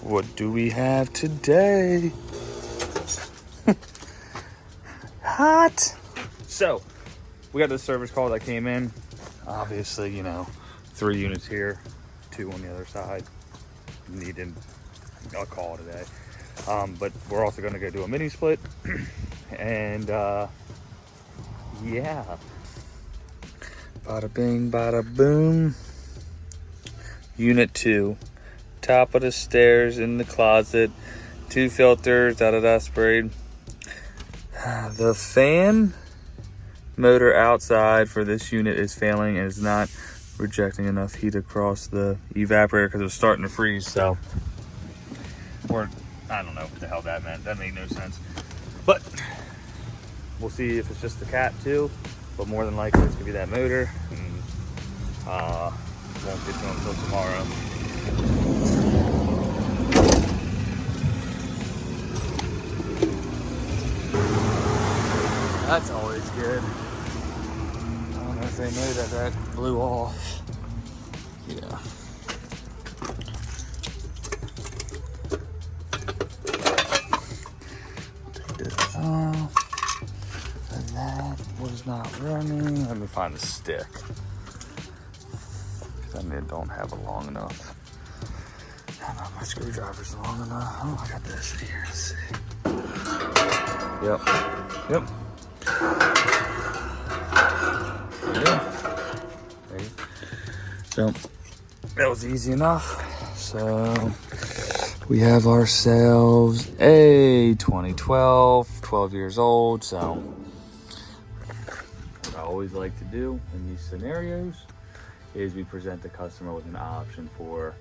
What do we have today? Hot. So, we got this service call that came in. Obviously, you know, 3 units here, 2 on the other side. Needed a call today. But we're also going to go do a mini split. And, yeah. Bada bing, bada boom. Unit 2. Top of the stairs in the closet. 2 filters, sprayed. The fan motor outside for this unit is failing and is not rejecting enough heat across the evaporator because it was starting to freeze. So, or I don't know what the hell that meant. That made no sense. But we'll see if it's just the cap too. But more than likely, it's gonna be that motor. And, won't get to them until tomorrow. That's always good. I don't know if they know that blew off. Yeah. Take this off. And that was not running. Let me find the stick. I mean, don't have it long enough. Not my screwdriver's long enough. Oh, I got this here. Let's see. Yep. Yeah. So that was easy enough. So we have ourselves a 2012, 12 years old. So what I always like to do in these scenarios is we present the customer with an option for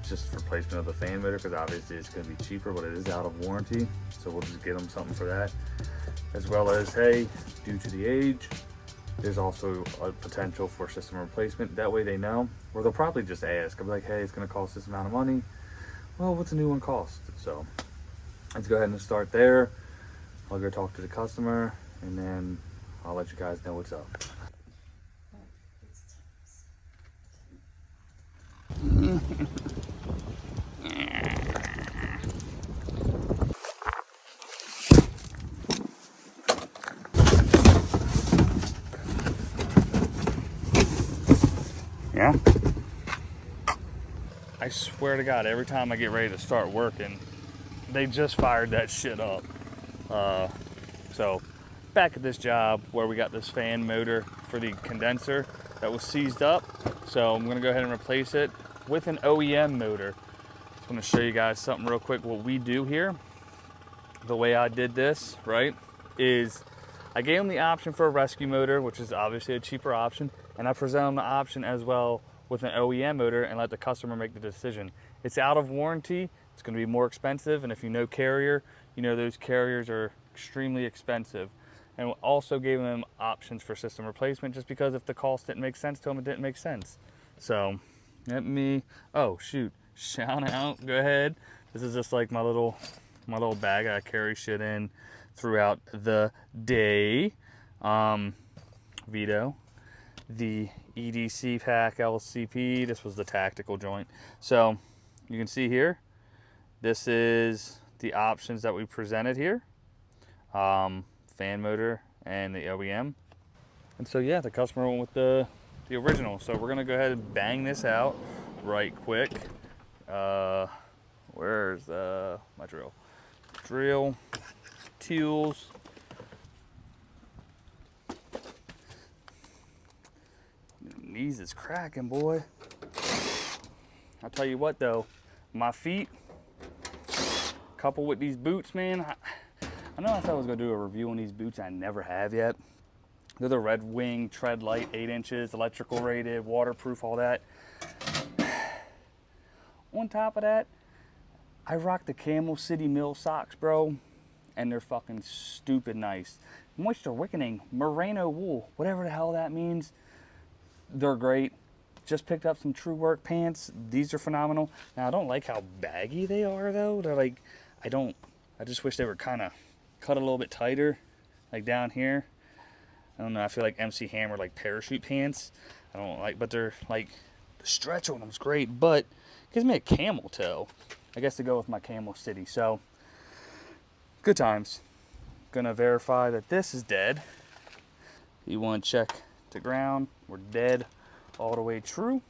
just replacement of the fan motor, because obviously it's going to be cheaper, but it is out of warranty. So we'll just get them something for that. As well as, hey, due to the age, there's also a potential for system replacement. That way they know, or they'll probably just ask. I'll be like, hey, it's going to cost this amount of money. Well, what's a new one cost? So let's go ahead and start there. I'll go talk to the customer, and then I'll let you guys know what's up. Yeah. I swear to God, every time I get ready to start working, they just fired that shit up. So back at this job where we got this fan motor for the condenser that was seized up. So I'm gonna go ahead and replace it with an OEM motor. I'm gonna show you guys something real quick. What we do here, the way I did this, right, is I gave them the option for a rescue motor, which is obviously a cheaper option, and I present them the option as well with an OEM motor and let the customer make the decision. It's out of warranty, it's gonna be more expensive, and if you know Carrier, you know those Carriers are extremely expensive. And also gave them options for system replacement, just because if the cost didn't make sense to them, it didn't make sense. So let me, oh shoot, shout out, go ahead. This is just like my little bag I carry shit in throughout the day. Vito, the EDC pack LCP, this was the tactical joint. So you can see here, this is the options that we presented here. Fan motor and the OEM. And so yeah, the customer went with the original. So we're gonna go ahead and bang this out right quick. Where's my drill? Drill, tools. Knees is cracking, boy. I'll tell you what though, my feet, coupled with these boots, man, I know I said I was gonna do a review on these boots. I never have yet. They're the Red Wing Tread Light, 8 inches, electrical rated, waterproof, all that. On top of that, I rock the Camel City Mill socks, bro, and they're fucking stupid nice. Moisture wickening, merino wool, whatever the hell that means. They're great. Just picked up some True Work pants. These are phenomenal. Now I don't like how baggy they are though. They're like, I just wish they were kind of cut a little bit tighter, like down here. I don't know, I feel like MC Hammer like parachute pants. But they're like, the stretch on them's great, but it gives me a camel toe. I guess to go with my Camel City. So good times. Gonna verify that this is dead. You want to check to ground. We're dead all the way true.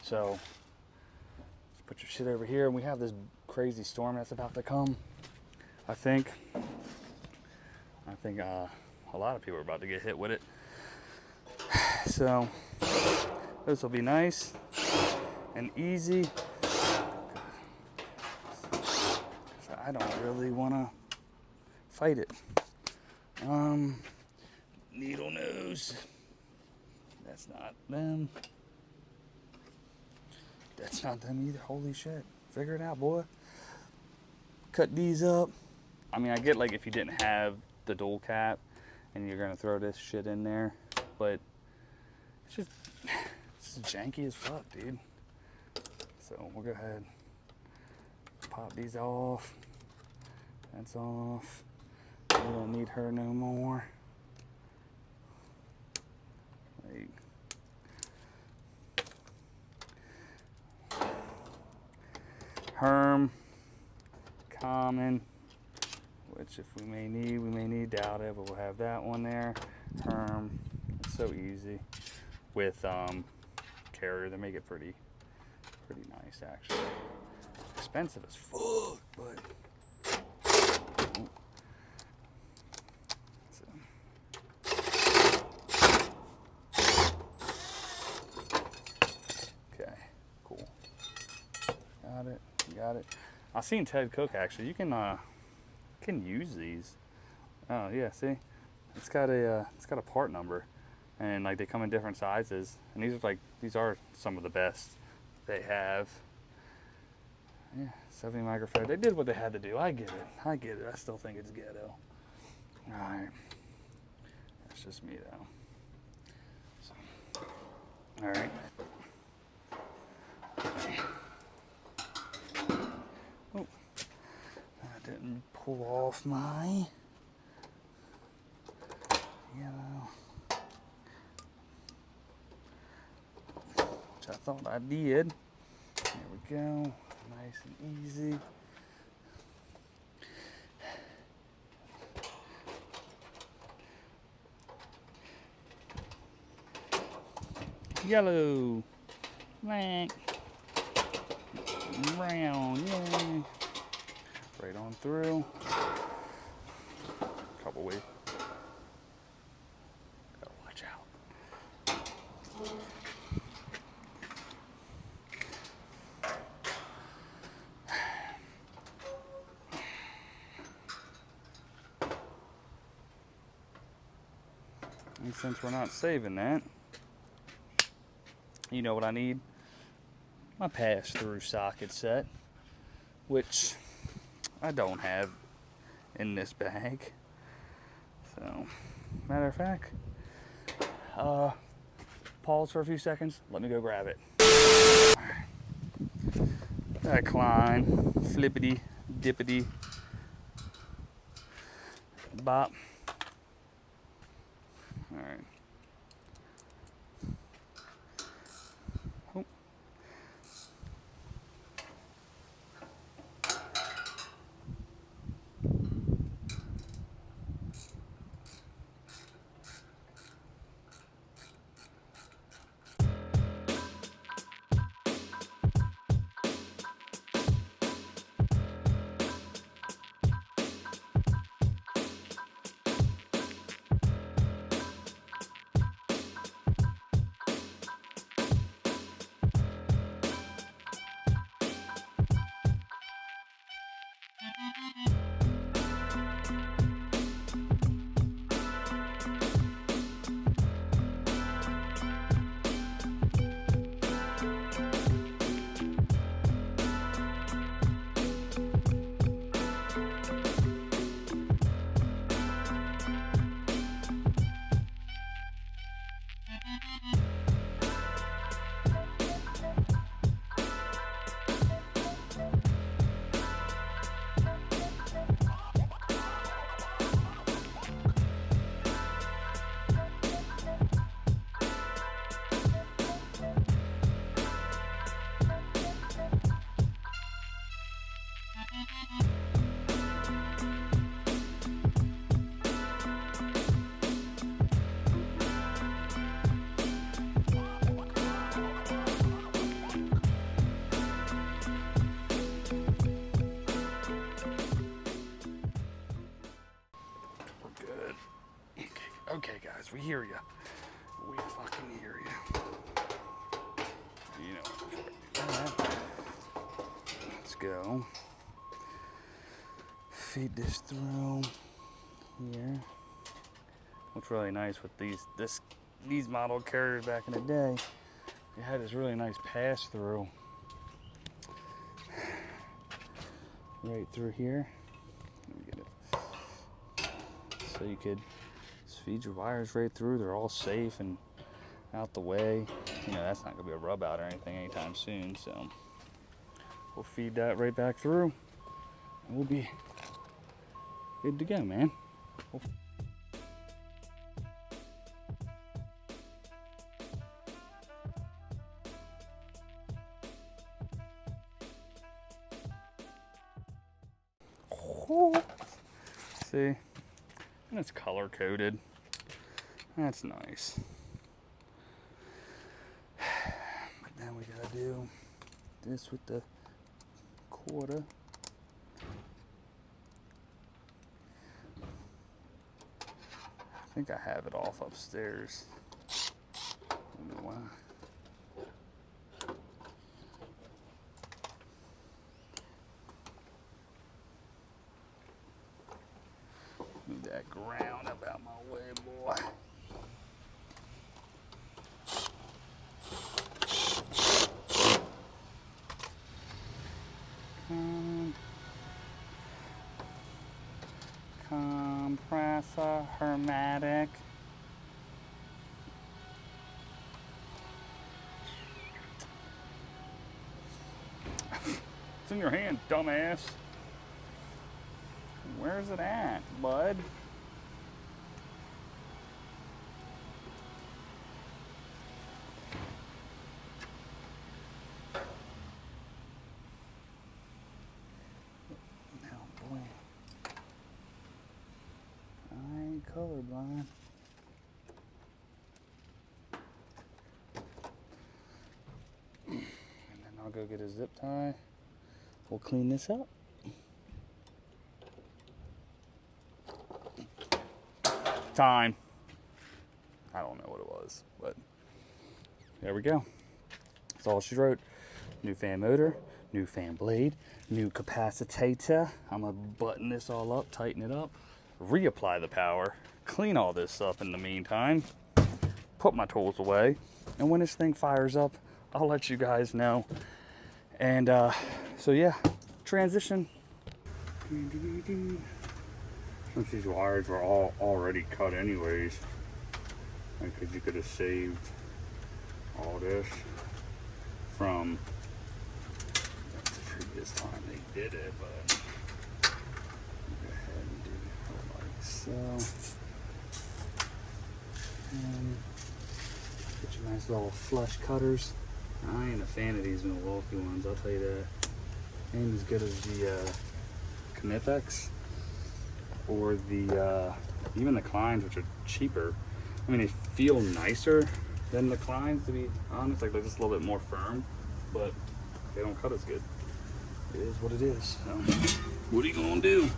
So let's put your shit over here. We have this crazy storm that's about to come. I think a lot of people are about to get hit with it. So this will be nice and easy. So I don't really want to fight it. Needle nose. That's not them. That's not them either. Holy shit. Figure it out, boy. Cut these up. I mean, I get like if you didn't have the dual cap and you're gonna throw this shit in there, but it's just janky as fuck, dude. So we'll go ahead, pop these off. That's off. We don't need her no more. Like, Herm, common, which if we may need, doubt it, but we'll have that one there. Herm, it's so easy. With carrier, they make it pretty nice actually. Expensive as fuck, but okay, cool. Got it. I seen Ted Cook actually. You can use these. Oh yeah, see, it's got a part number, and like they come in different sizes, and these are some of the best they have. Yeah, 70 microfarad. They did what they had to do. I get it. I still think it's ghetto. All right, that's just me though. So, all right. Oh, I didn't pull off my yellow, which I thought I did. There we go, nice and easy. Yellow, black, brown, yay. Right on through. Couple ways. Gotta watch out. And since we're not saving that, you know what I need? My pass-through socket set, which I don't have in this bag. So, matter of fact, pause for a few seconds. Let me go grab it. That Klein, flippity, dippity, bop. All right. Oh. Okay, guys, we hear you. We fucking hear you. You know what? Let's go. Feed this through here. What's really nice with these model carriers back in the day, they had this really nice pass through right through here. Let me get it. So you could feed your wires right through. They're all safe and out the way. You know, that's not gonna be a rub out or anything anytime soon, so we'll feed that right back through and we'll be good to go, man. See, and it's color coded. That's nice. But then we gotta do this with the quarter. I think I have it off upstairs. I don't know why. Move that ground up out my way, boy. Compressor, hermetic. It's in your hand, dumbass. Where's it at, bud? Colorblind. And then I'll go get a zip tie. We'll clean this up. Time. I don't know what it was, but there we go. That's all she wrote. New fan motor, new fan blade, new capacitor. I'm gonna button this all up, tighten it up, reapply the power, clean all this up in the meantime, put my tools away, and when this thing fires up, I'll let you guys know. And so yeah, transition. Since these wires were all already cut anyways, because you could have saved all this from the previous time they did it, but go ahead and do it like so. And get your nice little flush cutters. I ain't a fan of these Milwaukee ones, I'll tell you that. Ain't as good as the Knipex or the even the Kleins, which are cheaper. I mean, they feel nicer than the Kleins, to be honest. Like they're just a little bit more firm, but they don't cut as good. It is what it is. So, what are you gonna do?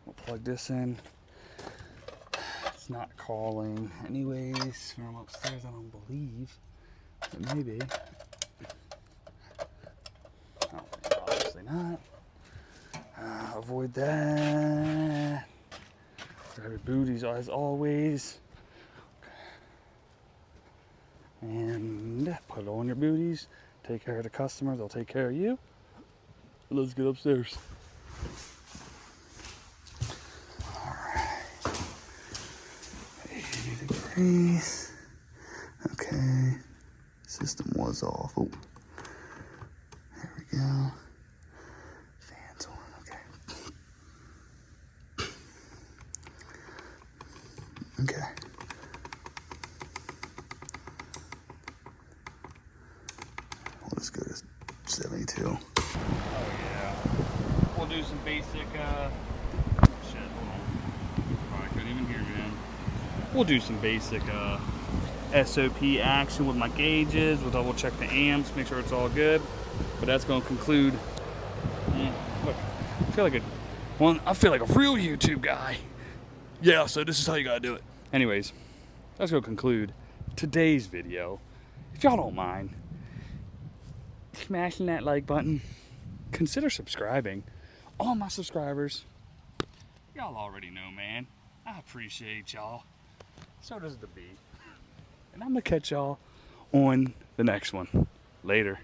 We'll plug this in. It's not calling anyways from upstairs, I don't believe. It may be. Oh, obviously not. Avoid that. Grab your booties as always. And put on your booties. Take care of the customers, they'll take care of you. Let's get upstairs. Alright. 80 degrees. Okay. System was off. Oh. There we go. Fans on. Okay. Okay. We'll just go to 72. Oh yeah. We'll do some basic, shit, hold on. Probably couldn't even hear me then. We'll do some basic SOP action with my gauges. We'll double check the amps, make sure it's all good. But that's going to conclude. Look, I feel like a real YouTube guy. Yeah, so this is how you gotta do it. Anyways, let's go conclude today's video. If y'all don't mind smashing that like button, consider subscribing. All my subscribers, y'all already know, man. I appreciate y'all. So does the bee. And I'm gonna catch y'all on the next one. Later.